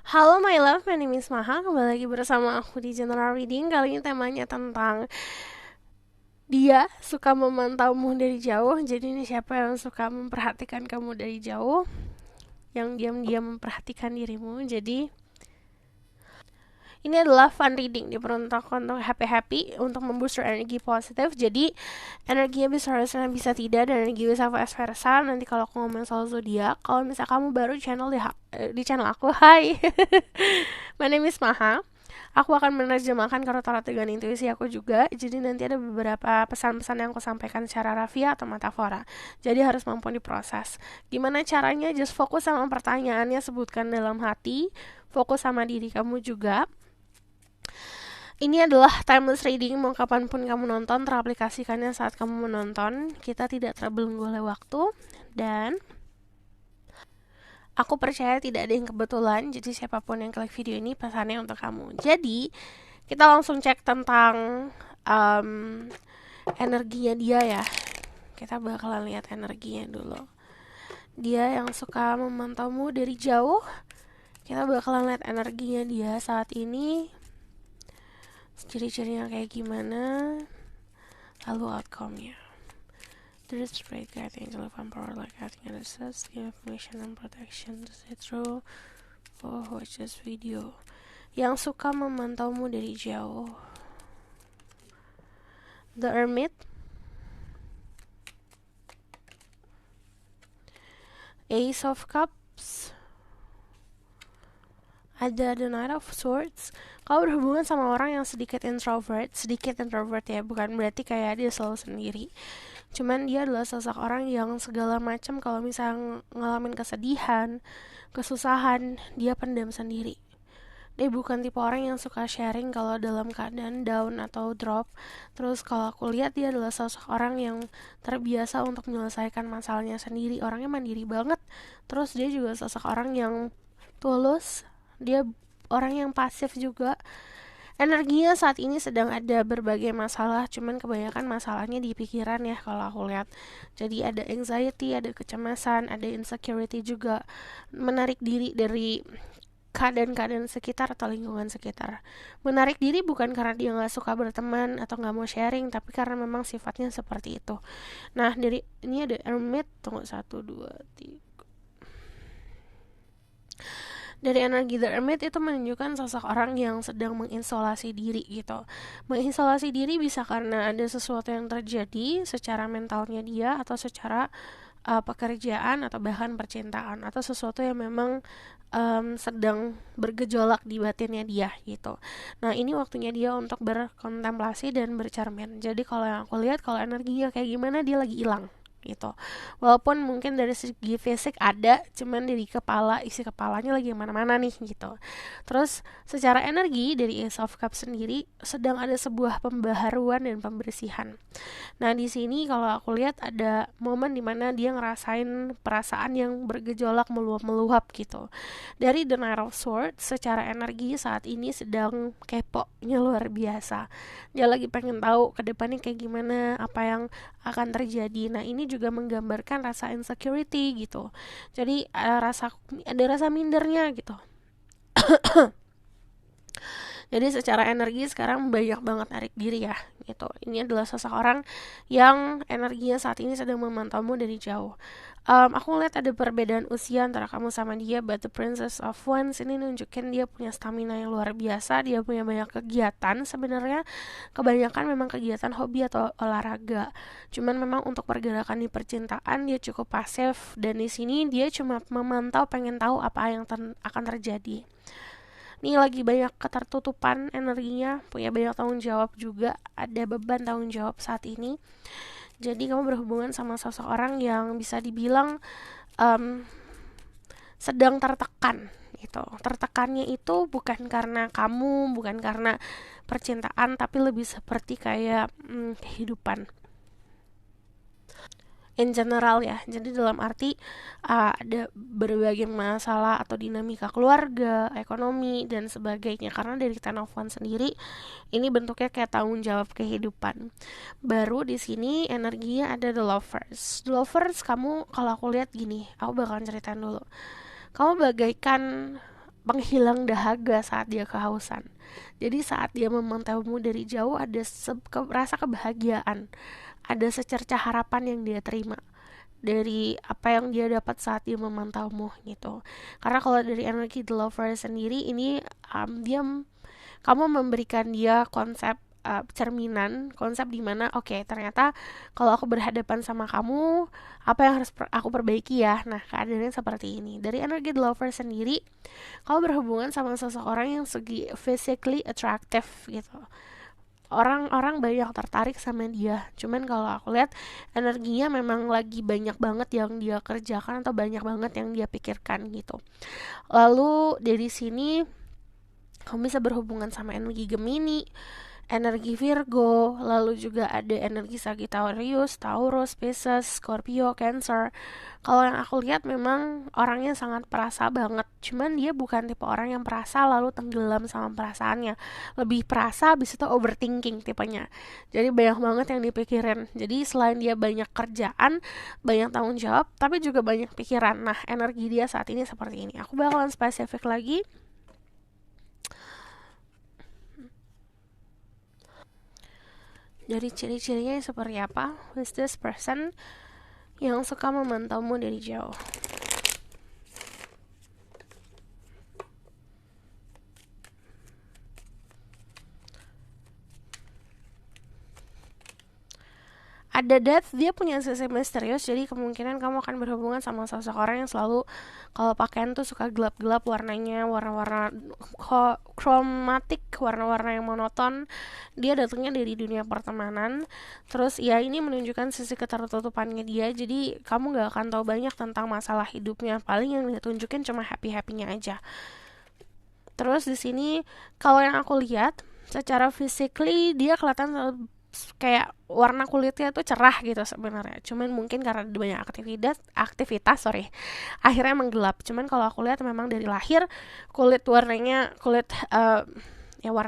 Halo my love, my name is Maha. Kembali lagi bersama aku di General Reading. Kali ini temanya tentang dia suka memantaumu dari jauh. Jadi ini siapa yang suka memperhatikan kamu dari jauh, yang diam-diam memperhatikan dirimu. Jadi ini adalah fun reading, diperuntukkan untuk happy-happy, untuk membooster energi positif. Jadi energinya bisa tidak, dan energi bisa vice versa. Nanti kalau aku ngomong soal zodiak, kalau misalnya kamu baru di channel aku, hai. My name is Maha. Aku akan menerjemahkan tarot dengan intuisi aku juga. Jadi nanti ada beberapa pesan-pesan yang aku sampaikan secara rafia atau metafora. Jadi harus mampu diproses. Gimana caranya? Just fokus sama pertanyaannya, sebutkan dalam hati. Fokus sama diri kamu juga. Ini adalah timeless reading, mau kapanpun kamu nonton, teraplikasikannya saat kamu menonton. Kita tidak terbelenggu oleh waktu. Dan aku percaya tidak ada yang kebetulan, jadi siapapun yang klik video ini pesannya untuk kamu. Jadi, kita langsung cek tentang um, energinya dia ya. Kita bakalan lihat energinya dulu. Dia yang suka memantaumu dari jauh. Kita bakalan lihat energinya dia saat ini. Ciri-cirinya kayak gimana. Lalu outcome-nya. There is great guide angel of power like acting and assess, give information and protection to see through. Oh, watch this video. Yang suka memantaumu dari jauh. The Hermit, Ace of Cups, ada The Knight of Swords. Kalau berhubungan sama orang yang sedikit introvert ya, bukan berarti kayak dia selalu sendiri. Cuman dia adalah sosok orang yang segala macam, kalau misalnya ngalamin kesedihan, kesusahan, dia pendam sendiri. Dia bukan tipe orang yang suka sharing kalau dalam keadaan down atau drop. Terus kalau aku lihat, dia adalah sosok orang yang terbiasa untuk menyelesaikan masalahnya sendiri. Orangnya mandiri banget. Terus dia juga sosok orang yang tulus. Dia orang yang pasif juga. Energinya saat ini sedang ada berbagai masalah, cuman kebanyakan masalahnya di pikiran ya kalau aku lihat. Jadi ada anxiety, ada kecemasan, ada insecurity juga. Menarik diri dari keadaan-keadaan sekitar atau lingkungan sekitar. Menarik diri bukan karena dia nggak suka berteman atau nggak mau sharing, tapi karena memang sifatnya seperti itu. Nah, dari ini ada Hermit, tunggu, 1, 2, 3. Dari energi The Hermit itu menunjukkan sosok orang yang sedang mengisolasi diri gitu. Mengisolasi diri bisa karena ada sesuatu yang terjadi secara mentalnya dia, atau secara pekerjaan, atau bahkan percintaan, atau sesuatu yang memang sedang bergejolak di batinnya dia gitu. Nah, ini waktunya dia untuk berkontemplasi dan bercermin. Jadi kalau yang aku lihat, kalau energinya kayak gimana, dia lagi hilang gitu. Walaupun mungkin dari segi fisik ada, cuman dari kepala, isi kepalanya lagi yang mana-mana nih gitu. Terus secara energi dari Ace of Cups sendiri sedang ada sebuah pembaharuan dan pembersihan. Nah, di sini kalau aku lihat ada momen dimana dia ngerasain perasaan yang bergejolak, meluap-meluap gitu. Dari The Knight of Swords, secara energi saat ini sedang kepo-nya luar biasa. Dia lagi pengen tahu ke depannya kayak gimana, apa yang akan terjadi. Nah, ini juga menggambarkan rasa insecurity gitu. Jadi ada rasa mindernya gitu. Jadi secara energi sekarang banyak banget narik diri ya gitu. Ini adalah seseorang yang energinya saat ini sedang memantaumu dari jauh. Aku ngeliat ada perbedaan usia antara kamu sama dia, but the Princess of Wands ini nunjukin dia punya stamina yang luar biasa, dia punya banyak kegiatan sebenarnya, kebanyakan memang kegiatan hobi atau olahraga. Cuman memang untuk pergerakan di percintaan dia cukup pasif, dan di sini dia cuma memantau, pengen tahu apa yang akan terjadi. Nih lagi banyak ketertutupan energinya, punya banyak tanggung jawab juga, ada beban tanggung jawab saat ini. Jadi kamu berhubungan sama seseorang yang bisa dibilang um, sedang tertekan gitu. Tertekannya itu bukan karena kamu, bukan karena percintaan, tapi lebih seperti kayak kehidupan in general ya. Jadi dalam arti ada berbagai masalah atau dinamika keluarga, ekonomi dan sebagainya. Karena dari Ten of Wands sendiri ini bentuknya kayak tanggung jawab kehidupan. Baru di sini energinya ada The Lovers. The Lovers, kamu kalau aku lihat gini, aku bakalan ceritain dulu. Kamu bagaikan penghilang dahaga saat dia kehausan. Jadi saat dia memantaumu dari jauh ada rasa kebahagiaan, ada secerca harapan yang dia terima dari apa yang dia dapat saat dia memantaumu gitu. Karena kalau dari energi the lover sendiri ini kamu memberikan dia konsep cerminan, konsep dimana oke, ternyata kalau aku berhadapan sama kamu, apa yang harus aku perbaiki ya. Nah, keadaannya seperti ini. Dari energi the lover sendiri, kamu berhubungan sama seseorang yang segi physically attractive gitu. Orang-orang banyak tertarik sama dia. Cuman kalau aku lihat energinya memang lagi banyak banget yang dia kerjakan atau banyak banget yang dia pikirkan gitu. Lalu dari sini kamu bisa berhubungan sama energi Gemini, energi Virgo, lalu juga ada energi Sagittarius, Taurus, Pisces, Scorpio, Cancer. Kalau yang aku lihat memang orangnya sangat perasa banget. Cuman dia bukan tipe orang yang perasa lalu tenggelam sama perasaannya. Lebih perasa, habis itu overthinking tipenya. Jadi banyak banget yang dipikirin. Jadi selain dia banyak kerjaan, banyak tanggung jawab, tapi juga banyak pikiran. Nah, energi dia saat ini seperti ini. Aku bakalan spesifik lagi. Dari ciri-cirinya seperti apa? Who's this person yang suka memantaumu dari jauh? Ada death, dia punya sisi misterius, jadi kemungkinan kamu akan berhubungan sama seseorang yang selalu kalau pakaian tuh suka gelap-gelap warnanya, warna-warna kromatik, warna-warna yang monoton. Dia datangnya dari dunia pertemanan. Terus ya ini menunjukkan sisi ketertutupannya dia, jadi kamu gak akan tahu banyak tentang masalah hidupnya. Paling yang ditunjukin cuma happy-happynya aja. Terus di sini kalau yang aku lihat secara physically dia kelihatan kayak warna kulitnya tuh cerah gitu sebenarnya. Cuman mungkin karena banyak aktivitas akhirnya menggelap. Cuman kalau aku lihat memang dari lahir warna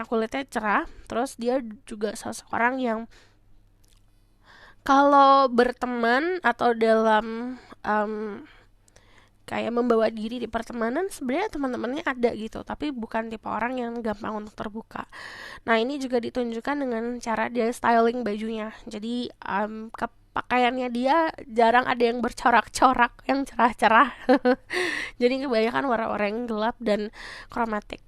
kulitnya cerah. Terus dia juga seseorang yang kalau berteman atau dalam kayak membawa diri di pertemanan, sebenarnya teman-temannya ada gitu, tapi bukan tipe orang yang gampang untuk terbuka. Nah, ini juga ditunjukkan dengan cara dia styling bajunya. Jadi pakaiannya dia jarang ada yang bercorak-corak, yang cerah-cerah. Jadi kebanyakan warna-warna yang gelap dan kromatik.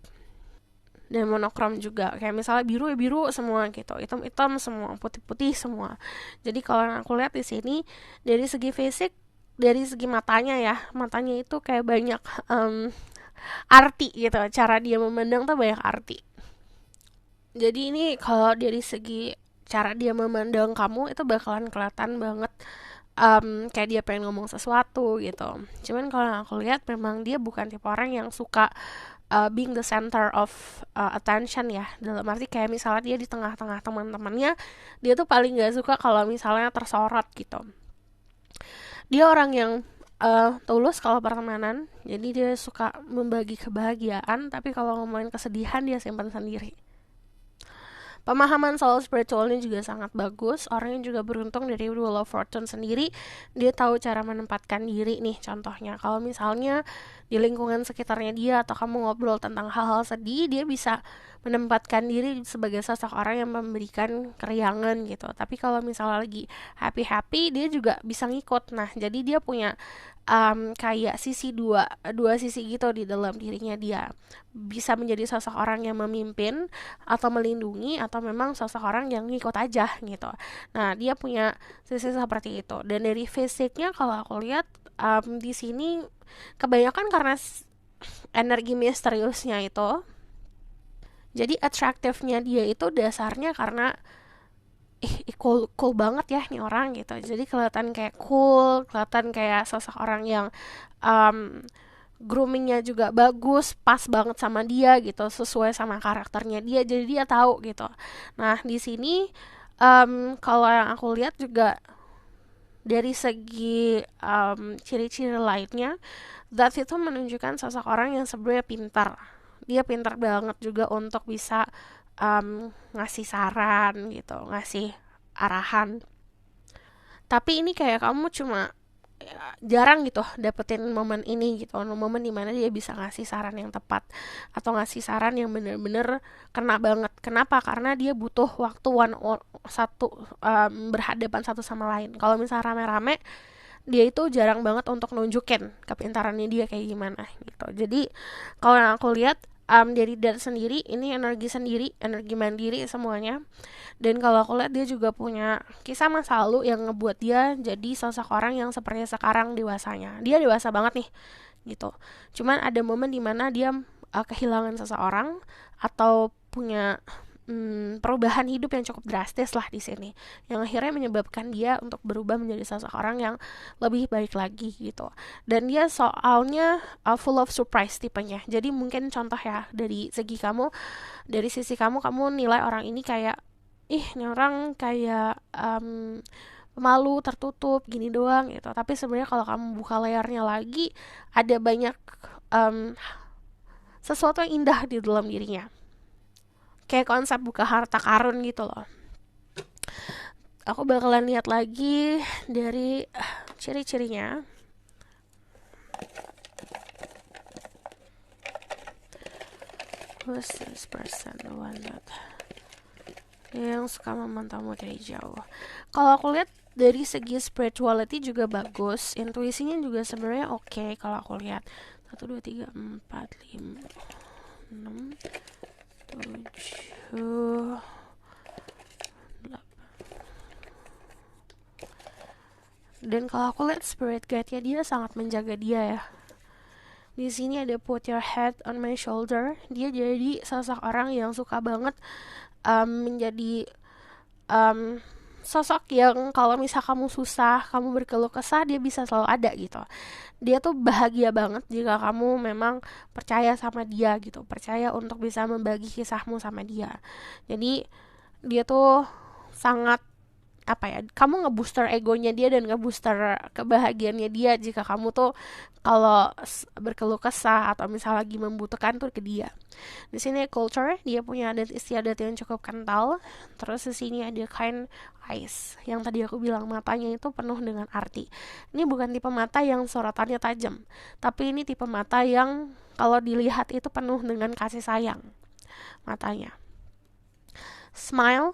Dan monokrom juga, kayak misalnya biru ya biru semua gitu, hitam-hitam semua, putih-putih semua. Jadi kalau yang aku lihat di sini dari segi fisik, dari segi matanya itu kayak banyak arti gitu, cara dia memandang tuh banyak arti. Jadi ini kalau dari segi cara dia memandang kamu itu bakalan kelihatan banget kayak dia pengen ngomong sesuatu gitu. Cuman kalau yang aku lihat memang dia bukan tipe orang yang suka being the center of attention ya. Dalam arti kayak misalnya dia di tengah-tengah teman-temannya, dia tuh paling gak suka kalau misalnya tersorot gitu. Dia orang yang tulus kalau pertemanan, jadi dia suka membagi kebahagiaan, tapi kalau ngomongin kesedihan dia simpan sendiri. Pemahaman soal spiritualnya juga sangat bagus. Orangnya juga beruntung dari Wheel of Fortune sendiri. Dia tahu cara menempatkan diri nih, contohnya. Kalau misalnya di lingkungan sekitarnya dia atau kamu ngobrol tentang hal-hal sedih, dia bisa menempatkan diri sebagai sosok orang yang memberikan keriangan gitu. Tapi kalau misalnya lagi happy-happy, dia juga bisa ngikut. Nah, jadi dia punya kayak dua sisi gitu di dalam dirinya dia. Bisa menjadi sosok orang yang memimpin atau melindungi, atau memang sosok orang yang ngikut aja gitu. Nah, dia punya sisi seperti itu. Dan dari fisiknya kalau aku lihat di sini kebanyakan karena energi misteriusnya itu, jadi atraktifnya dia itu dasarnya karena cool banget ya nih orang gitu. Jadi kelihatan kayak cool, kelihatan kayak sosok orang yang groomingnya juga bagus, pas banget sama dia gitu, sesuai sama karakternya dia, jadi dia tahu gitu. Nah, di sini kalau yang aku lihat juga dari segi ciri-ciri lainnya, that itu menunjukkan sosok orang yang sebenarnya pintar. Dia pintar banget juga untuk bisa ngasih saran gitu, ngasih arahan. Tapi ini kayak kamu cuma jarang gitu dapetin momen ini gitu, momen dimana dia bisa ngasih saran yang tepat atau ngasih saran yang bener-bener kena banget. Kenapa? Karena dia butuh waktu berhadapan satu sama lain. Kalau misalnya rame-rame, dia itu jarang banget untuk nunjukin kepintarannya dia kayak gimana gitu. Jadi kalau yang aku lihat, dari dad sendiri ini energi sendiri, energi mandiri semuanya. Dan kalau aku lihat dia juga punya kisah masa lalu yang ngebuat dia jadi sosok orang yang seperti sekarang dewasanya. Dia dewasa banget nih gitu. Cuman ada momen dimana dia kehilangan seseorang atau punya perubahan hidup yang cukup drastis lah di sini, yang akhirnya menyebabkan dia untuk berubah menjadi seseorang yang lebih baik lagi gitu. Dan dia soalnya full of surprise tipenya. Jadi mungkin contoh ya, dari sisi kamu nilai orang ini kayak, ih ini orang kayak pemalu, tertutup, gini doang gitu. Tapi sebenarnya kalau kamu buka layarnya lagi, ada banyak um, sesuatu yang indah di dalam dirinya. Kayak konsep buka harta karun gitu loh. Aku bakalan lihat lagi dari ciri-cirinya. Who's this person? The one that yang suka memantaumu dari jauh. Kalau aku lihat dari segi spirituality juga bagus, intuisinya juga sebenarnya oke. Kalau aku lihat 1, 2, 3, 4, 5, 6, 7, 8. Dan kalau aku lihat spirit guide-nya dia sangat menjaga dia ya. Di sini ada put your head on my shoulder. Dia jadi sosok orang yang suka banget menjadi sosok yang kalau misal kamu susah, kamu berkeluh kesah, dia bisa selalu ada gitu. Dia tuh bahagia banget jika kamu memang percaya sama dia gitu, percaya untuk bisa membagi kisahmu sama dia. Jadi dia tuh sangat kamu ngebooster egonya dia dan ngebooster kebahagiaannya dia jika kamu tuh kalau berkeluh kesah atau misal lagi membutuhkan tuh ke dia. Di sini culture, dia punya adat istiadat yang cukup kental. Terus di sini ada kind eyes, yang tadi aku bilang matanya itu penuh dengan arti. Ini bukan tipe mata yang sorotannya tajam, tapi ini tipe mata yang kalau dilihat itu penuh dengan kasih sayang matanya. Smile,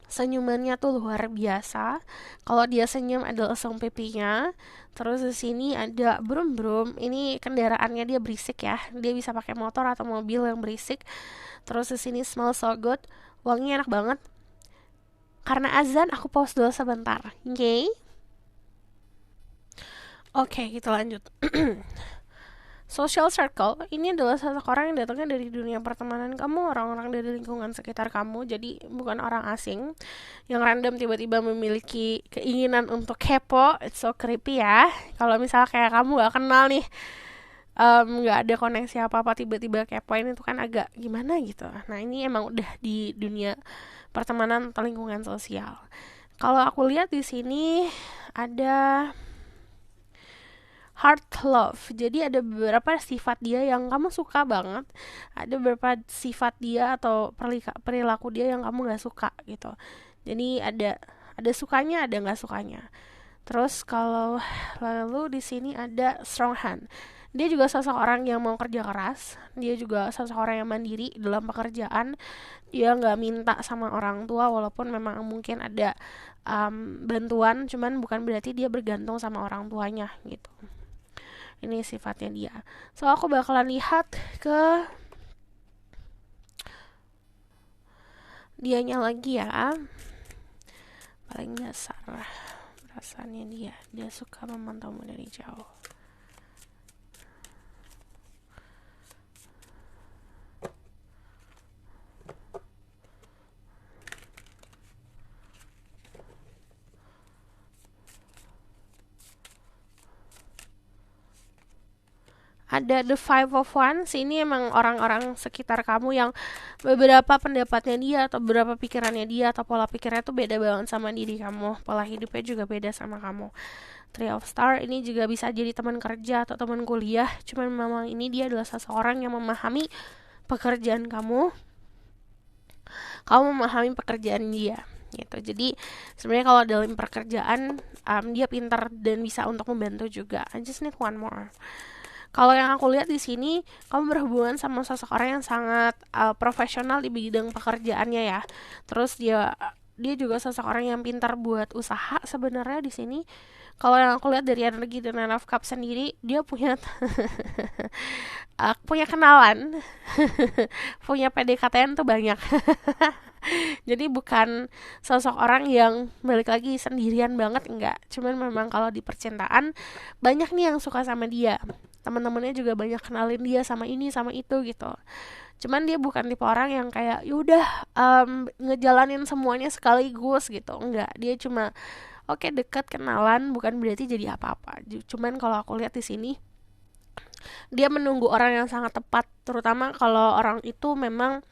senyumannya tuh luar biasa. Kalau dia senyum ada lesung pipinya. Terus di sini ada brum-brum. Ini kendaraannya dia berisik ya. Dia bisa pakai motor atau mobil yang berisik. Terus di sini smell so good. Wanginya enak banget. Karena azan aku pause dulu sebentar. Oke. Oke, kita lanjut. Social circle ini adalah seseorang yang datangnya dari dunia pertemanan kamu, orang-orang dari lingkungan sekitar kamu, jadi bukan orang asing yang random tiba-tiba memiliki keinginan untuk kepo. It's so creepy ya. Kalau misalnya kayak kamu gak kenal nih, gak ada koneksi apa-apa, tiba-tiba kepoin itu kan agak gimana gitu. Nah ini emang udah di dunia pertemanan atau lingkungan sosial. Kalau aku lihat di sini ada heart love. Jadi ada beberapa sifat dia yang kamu suka banget. Ada beberapa sifat dia atau perilaku dia yang kamu gak suka gitu. Jadi ada sukanya, ada gak sukanya. Terus kalau lalu di sini ada strong hand. Dia juga seseorang yang mau kerja keras. Dia juga seseorang yang mandiri dalam pekerjaan. Dia gak minta sama orang tua walaupun memang mungkin ada bantuan, cuman bukan berarti dia bergantung sama orang tuanya gitu. Ini sifatnya dia. So aku bakalan lihat ke dianya lagi ya. Paling dasar perasaannya dia suka memantaumu dari jauh. Ada the five of wands. Ini emang orang-orang sekitar kamu yang beberapa pendapatnya dia atau beberapa pikirannya dia atau pola pikirnya tuh beda banget sama diri kamu. Pola hidupnya juga beda sama kamu. Three of star ini juga bisa jadi teman kerja atau teman kuliah. Cuman memang ini dia adalah seseorang yang memahami pekerjaan kamu. Kamu memahami pekerjaan dia gitu. Jadi sebenarnya kalau dalam pekerjaan dia pintar dan bisa untuk membantu juga. I just need one more. Kalau yang aku lihat di sini, kamu berhubungan sama seseorang yang sangat profesional di bidang pekerjaannya ya. Terus dia juga seseorang yang pintar buat usaha sebenarnya di sini. Kalau yang aku lihat dari energi dan Nine of Cups sendiri, dia punya punya kenalan, punya PDKT-an tuh banyak. Jadi bukan sosok orang yang balik lagi sendirian banget, enggak. Cuman memang kalau di percintaan banyak nih yang suka sama dia. Teman-temannya juga banyak kenalin dia sama ini sama itu gitu. Cuman dia bukan tipe orang yang kayak yaudah ngejalanin semuanya sekaligus gitu. Enggak, dia cuma oke, dekat kenalan bukan berarti jadi apa-apa. Cuman kalau aku lihat di sini dia menunggu orang yang sangat tepat, terutama kalau orang itu memang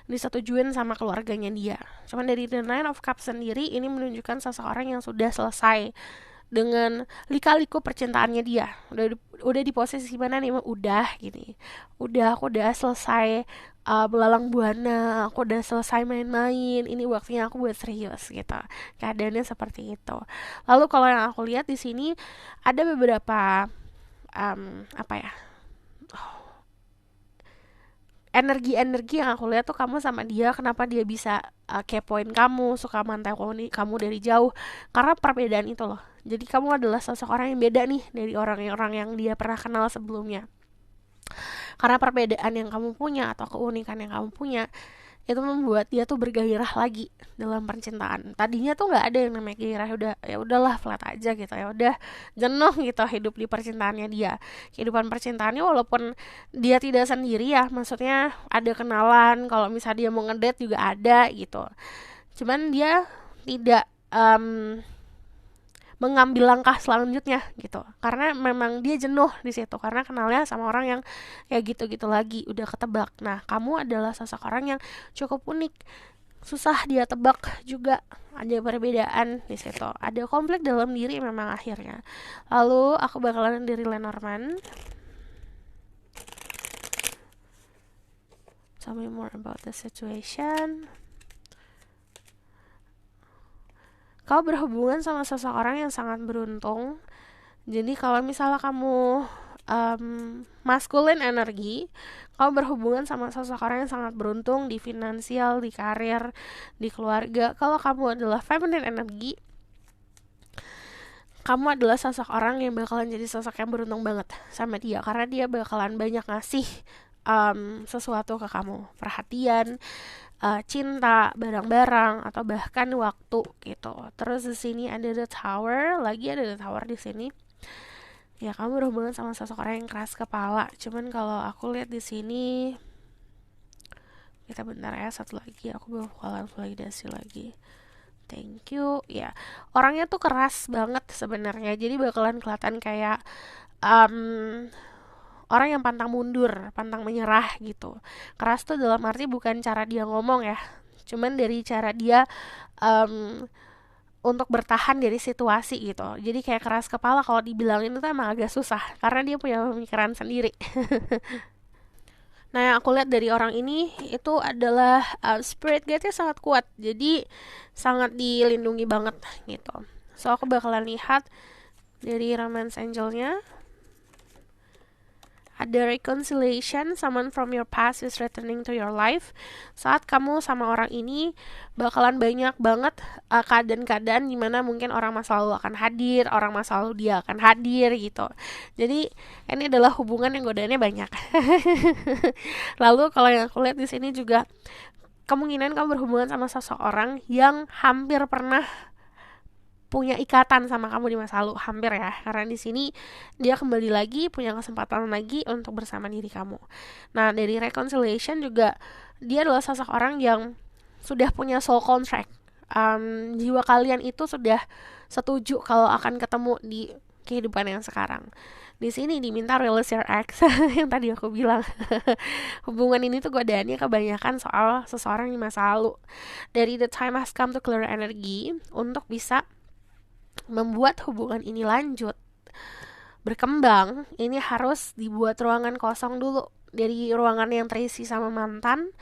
disetujuin sama keluarganya dia. Cuman dari The Nine of Cups sendiri ini menunjukkan seseorang yang sudah selesai dengan lika-liku percintaannya dia. Udah di posisi mana nih? Udah gini. Aku udah selesai belalang buana, aku udah selesai main-main. Ini waktunya aku buat serius gitu. Keadaannya seperti itu. Lalu kalau yang aku lihat di sini ada beberapa apa ya? Energi-energi yang aku lihat tuh kamu sama dia, kenapa dia bisa kepoin kamu, suka mantau kamu dari jauh, karena perbedaan itu loh. Jadi kamu adalah sosok orang yang beda nih dari orang-orang yang dia pernah kenal sebelumnya. Karena perbedaan yang kamu punya atau keunikan yang kamu punya itu membuat dia tuh bergairah lagi dalam percintaan. Tadinya tuh nggak ada yang namanya gairah, udah ya udahlah flat aja gitu, ya udah jenuh gitu hidup di percintaannya dia. Kehidupan percintaannya walaupun dia tidak sendiri ya, maksudnya ada kenalan, kalau misalnya dia mau ngedate juga ada gitu. Cuman dia tidak mengambil langkah selanjutnya gitu, karena memang dia jenuh di situ karena kenalnya sama orang yang kayak gitu-gitu lagi, udah ketebak. Nah, kamu adalah sosok orang yang cukup unik, susah dia tebak juga, ada perbedaan di situ, ada konflik dalam diri memang akhirnya. Lalu aku bakalan dari Lenormand. Tell me more about the situation. Kau berhubungan sama seseorang yang sangat beruntung. Jadi kalau misalnya kamu maskulin energi, kamu berhubungan sama seseorang yang sangat beruntung di finansial, di karir, di keluarga. Kalau kamu adalah feminine energi, kamu adalah sosok orang yang bakalan jadi sosok yang beruntung banget sama dia, karena dia bakalan banyak ngasih sesuatu ke kamu, perhatian, cinta, barang-barang, atau bahkan waktu gitu. Terus di sini ada the tower, lagi ada the tower di sini. Ya, kamu berhubungan sama seseorang yang keras kepala. Cuman kalau aku lihat di sini, kita bentar ya, satu lagi aku bakalan validasi lagi. Thank you. Ya, orangnya tuh keras banget sebenarnya. Jadi bakalan kelihatan kayak orang yang pantang mundur, pantang menyerah gitu. Keras tuh dalam arti bukan cara dia ngomong ya, cuman dari cara dia untuk bertahan dari situasi gitu. Jadi kayak keras kepala, kalau dibilangin itu emang agak susah karena dia punya pemikiran sendiri. Nah, yang aku lihat dari orang ini itu adalah spirit guide-nya sangat kuat, jadi sangat dilindungi banget gitu. So aku bakalan lihat dari romance angel-nya. Ada reconciliation, someone from your past is returning to your life. Saat kamu sama orang ini bakalan banyak banget keadaan-keadaan dimana mungkin orang masa lalu akan hadir, orang masa lalu dia akan hadir gitu. Jadi ini adalah hubungan yang godaannya banyak. Lalu kalau yang aku lihat di sini juga kemungkinan kamu berhubungan sama seseorang yang hampir pernah punya ikatan sama kamu di masa lalu, hampir ya, karena di sini dia kembali lagi punya kesempatan lagi untuk bersama diri kamu. Nah, dari reconciliation juga dia adalah sosok orang yang sudah punya soul contract. Jiwa kalian itu sudah setuju kalau akan ketemu di kehidupan yang sekarang. Di sini diminta release your ex yang tadi aku bilang. Hubungan ini tuh godaannya kebanyakan soal seseorang di masa lalu. Dari the time has come to clear energy untuk bisa membuat hubungan ini lanjut, berkembang, ini harus dibuat ruangan kosong dulu. Dari ruangan yang terisi sama mantan,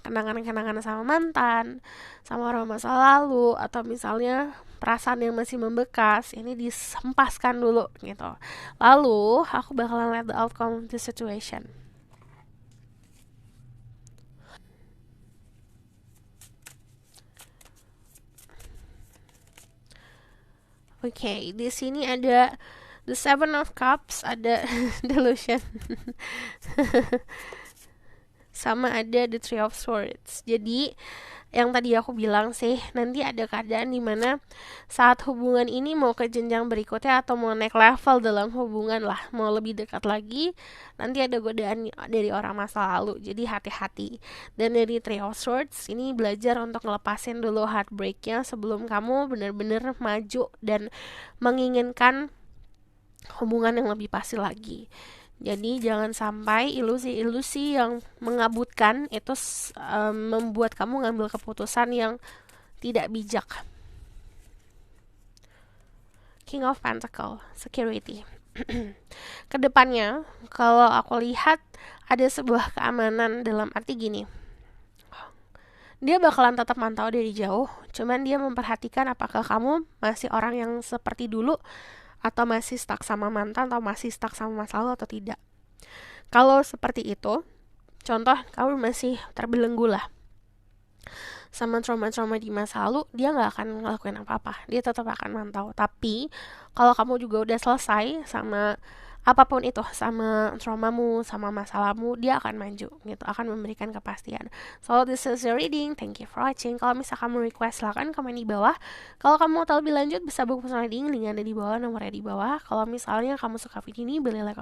kenangan-kenangan sama mantan, sama orang masa lalu, atau misalnya perasaan yang masih membekas, ini disempaskan dulu gitu. Lalu aku bakalan let the outcome of the situation. Oke, di sini ada the Seven of Cups, ada delusion, sama ada the Three of Swords. Jadi yang tadi aku bilang sih, nanti ada keadaan dimana saat hubungan ini mau ke jenjang berikutnya atau mau naik level dalam hubungan lah, mau lebih dekat lagi, nanti ada godaan dari orang masa lalu, jadi hati-hati. Dan dari Three of Swords ini belajar untuk ngelepasin dulu heartbreaknya sebelum kamu benar-benar maju dan menginginkan hubungan yang lebih pasti lagi. Jadi jangan sampai ilusi-ilusi yang mengabutkan itu membuat kamu ngambil keputusan yang tidak bijak. King of Pentacle, security. Kedepannya, kalau aku lihat ada sebuah keamanan dalam arti gini. Dia bakalan tetap mantau dari jauh, cuman dia memperhatikan apakah kamu masih orang yang seperti dulu atau masih stuck sama mantan atau masih stuck sama masa lalu atau tidak. Kalau seperti itu, contoh kamu masih terbelenggu lah sama trauma-trauma di masa lalu, dia nggak akan ngelakuin apa-apa, dia tetap akan mantau. Tapi kalau kamu juga udah selesai sama apapun itu, sama traumamu, sama masalahmu, dia akan maju gitu, akan memberikan kepastian. So this is your reading, thank you for watching. Kalau misal kamu request, silahkan komen di bawah. Kalau kamu mau tahu lebih lanjut, bisa buku personal reading, link ada di bawah, nomornya di bawah. Kalau misalnya kamu suka video ini, boleh like